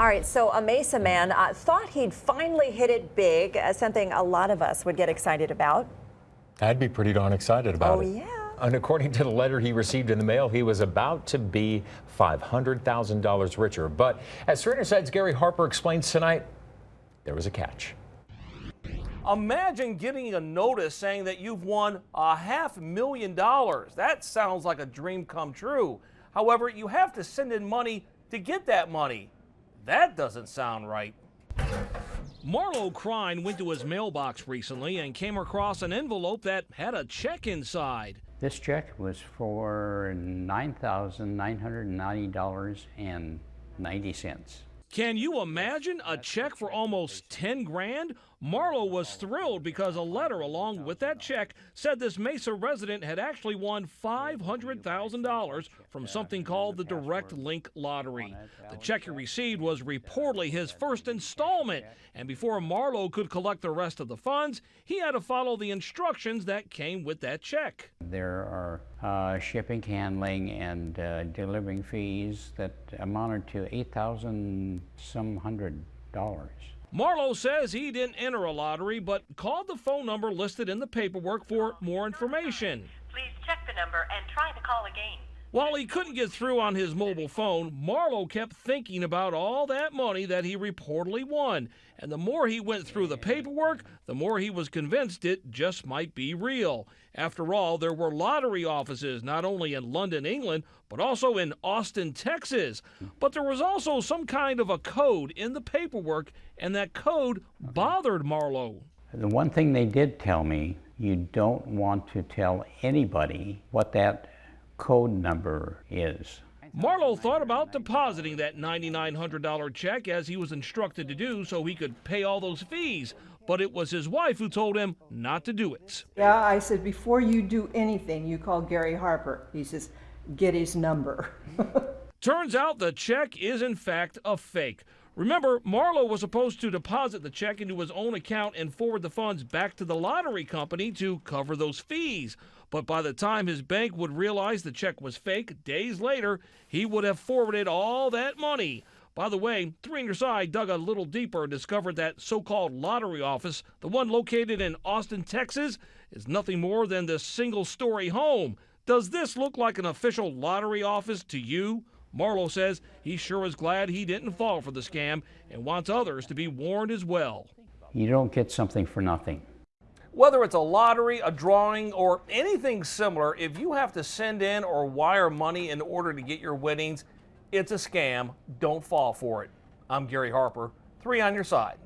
All right, so a Mesa man thought he'd finally hit it big, something a lot of us would get excited about. I'd be pretty darn excited about it. Oh, yeah. And according to the letter he received in the mail, he was about to be $500,000 richer. But as 300 Side's Gary Harper explains tonight, there was a catch. Imagine getting a notice saying that you've won $500,000. That sounds like a dream come true. However, you have to send in money to get that money. That doesn't sound right. Marlo Crine went to his mailbox recently and came across an envelope that had a check inside. This check was for $9,990.90. Can you imagine a check for almost 10 grand? Marlo was thrilled because a letter along with that check said this Mesa resident had actually won $500,000 from something called the Direct Link Lottery. The check he received was reportedly his first installment, and before Marlo could collect the rest of the funds, he had to follow the instructions that came with that check. There are shipping, handling, and delivering fees that amounted to $8,000-some hundred. Marlo says he didn't enter a lottery, but called the phone number listed in the paperwork for more information. Please check the number and try to call again. While he couldn't get through on his mobile phone, Marlo kept thinking about all that money that he reportedly won. And the more he went through the paperwork, the more he was convinced it just might be real. After all, there were lottery offices not only in London, England, but also in Austin, Texas. But there was also some kind of a code in the paperwork, and that code bothered Marlo. The one thing they did tell me, you don't want to tell anybody what that code number is. Marlo thought about depositing that $9,900 check as he was instructed to do so he could pay all those fees. But it was his wife who told him not to do it. Yeah, I said, before you do anything, you call Gary Harper. He says, get his number. Turns out the check is in fact a fake. Remember, Marlo was supposed to deposit the check into his own account and forward the funds back to the lottery company to cover those fees. But by the time his bank would realize the check was fake, days later, he would have forwarded all that money. By the way, 300 Side dug a little deeper and discovered that so-called lottery office, the one located in Austin, Texas, is nothing more than this single-story home. Does this look like an official lottery office to you? Marlo says he sure is glad he didn't fall for the scam and wants others to be warned as well. You don't get something for nothing. Whether it's a lottery, a drawing, or anything similar, if you have to send in or wire money in order to get your winnings, it's a scam. Don't fall for it. I'm Gary Harper, 3 on your side.